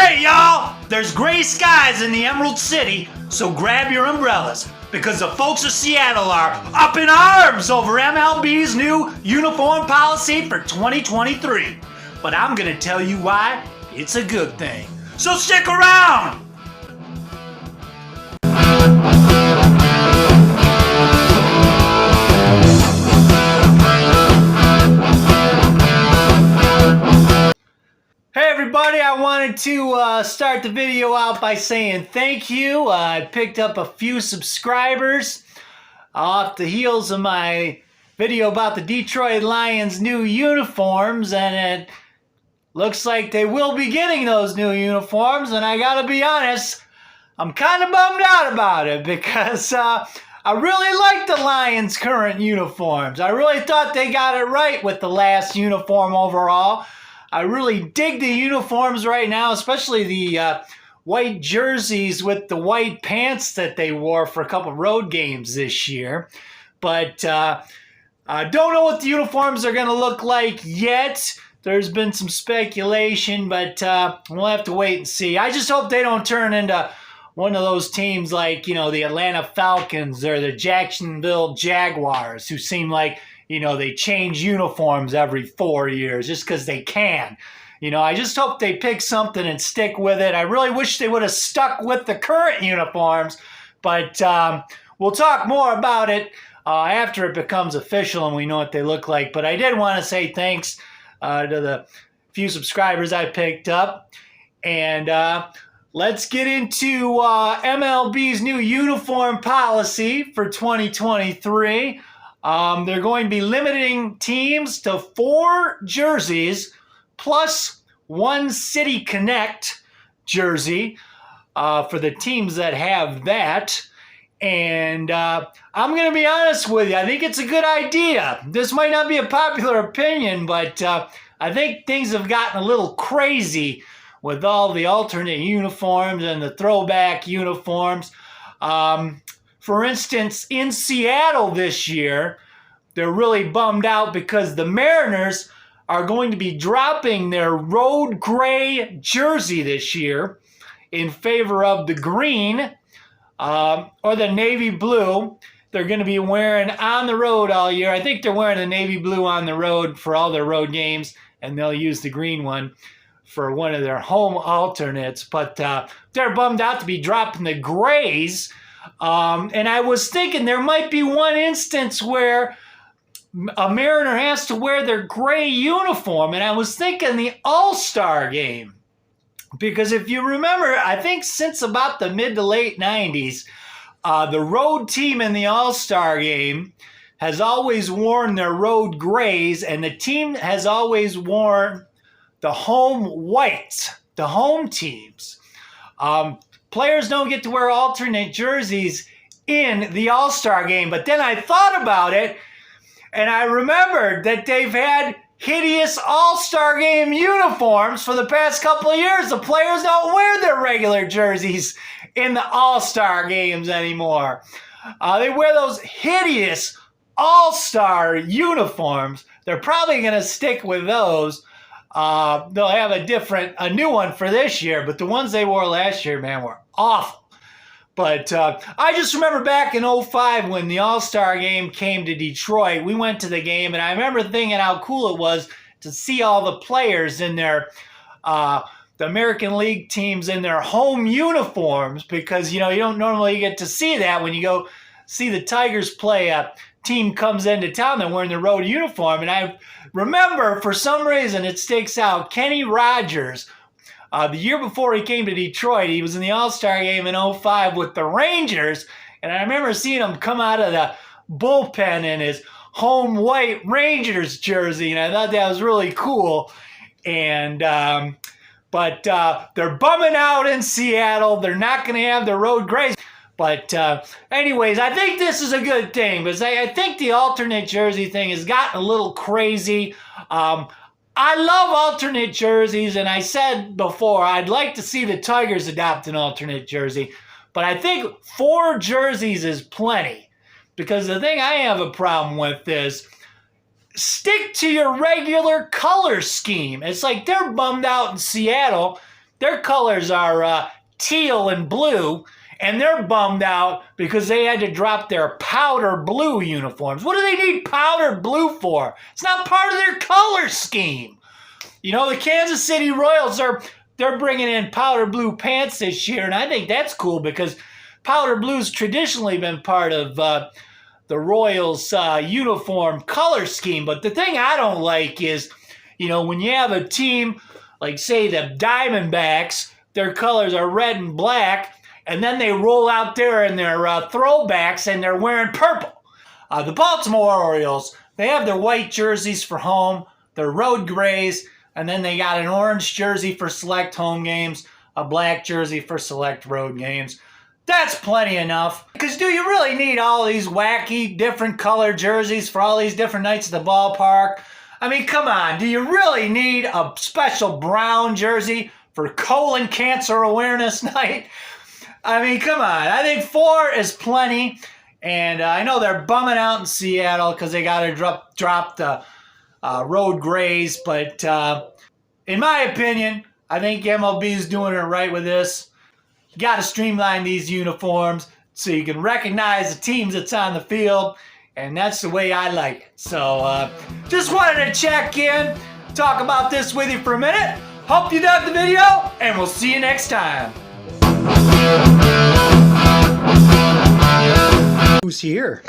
right, y'all. There's gray skies in the Emerald City, so grab your umbrellas because the folks of Seattle are up in arms over MLB's new uniform policy for 2023. But I'm going to tell you why it's a good thing. So stick around. Hey everybody, I wanted to start the video out by saying thank you. I picked up a few subscribers off the heels of my video about the Detroit Lions new uniforms, and it looks like they will be getting those new uniforms, and I gotta be honest, I'm kind of bummed out about it because I really like the Lions' current uniforms. I really thought they got it right with the last uniform overall. I really dig the uniforms right now, especially the white jerseys with the white pants that they wore for a couple road games this year. But I don't know what the uniforms are going to look like yet. There's been some speculation, but we'll have to wait and see. I just hope they don't turn into one of those teams like, you know, the Atlanta Falcons or the Jacksonville Jaguars, who seem like, you know, they change uniforms every 4 years just because they can. You know, I just hope they pick something and stick with it. I really wish they would have stuck with the current uniforms, but we'll talk more about it after it becomes official and we know what they look like. But I did want to say thanks to the few subscribers I picked up. And let's get into MLB's new uniform policy for 2023. They're going to be limiting teams to 4 jerseys plus 1 City Connect jersey for the teams that have that. And I'm going to be honest with you, I think it's a good idea. This might not be a popular opinion, but I think things have gotten a little crazy with all the alternate uniforms and the throwback uniforms. For instance, in Seattle this year, they're really bummed out because the Mariners are going to be dropping their road gray jersey this year in favor of the green or the navy blue. They're going to be wearing on the road all year. I think they're wearing the navy blue on the road for all their road games, and they'll use the green one for one of their home alternates. But they're bummed out to be dropping the grays. And I was thinking there might be one instance where a Mariner has to wear their gray uniform, and I was thinking the All-Star game. Because if you remember, I think since about the mid to late 90s, the road team in the All-Star game has always worn their road grays, and the team has always worn the home whites, the home teams. Players don't get to wear alternate jerseys in the All-Star game. But then I thought about it, and I remembered that they've had hideous All-Star game uniforms for the past couple of years. The players don't wear their regular jerseys in the All-Star games anymore. They wear those hideous All-Star uniforms. They're probably going to stick with those. They'll have a new one for this year, but the ones they wore last year, man, were awful. But I just remember back in 2005 when the All-Star game came to Detroit, we went to the game, and I remember thinking how cool it was to see all the players in their, the American League teams in their home uniforms, because, you know, you don't normally get to see that when you go see the Tigers play. A team comes into town, they're wearing their road uniform, and I remember, for some reason, it sticks out, Kenny Rogers. The year before he came to Detroit, he was in the All-Star game in 2005 with the Rangers, and I remember seeing him come out of the bullpen in his home white Rangers jersey, and I thought that was really cool. And but they're bumming out in Seattle. They're not going to have the road grays. But anyways, I think this is a good thing because I think the alternate jersey thing has gotten a little crazy. I love alternate jerseys, and I said before, I'd like to see the Tigers adopt an alternate jersey, but I think 4 jerseys is plenty, because the thing I have a problem with is stick to your regular color scheme. It's like they're bummed out in Seattle Their colors are teal and blue, and they're bummed out because they had to drop their powder blue uniforms. What do they need powder blue for? It's not part of their color scheme. You know, the Kansas City Royals they're bringing in powder blue pants this year, and I think that's cool because powder blue's traditionally been part of the Royals' uniform color scheme. But the thing I don't like is, you know, when you have a team like, say, the Diamondbacks, their colors are red and black, and then they roll out there in their throwbacks and they're wearing purple. The Baltimore Orioles, they have their white jerseys for home, their road grays, and then they got an orange jersey for select home games, a black jersey for select road games. That's plenty enough. Because do you really need all these wacky different color jerseys for all these different nights at the ballpark? I mean, come on. Do you really need a special brown jersey for colon cancer awareness night? I mean, come on. I think 4 is plenty. And I know they're bumming out in Seattle because they got to drop the road grays. But in my opinion, I think MLB is doing it right with this. You got to streamline these uniforms so you can recognize the teams that's on the field. And that's the way I like it. So just wanted to check in, talk about this with you for a minute. Hope you dug the video, and we'll see you next time. Who's here?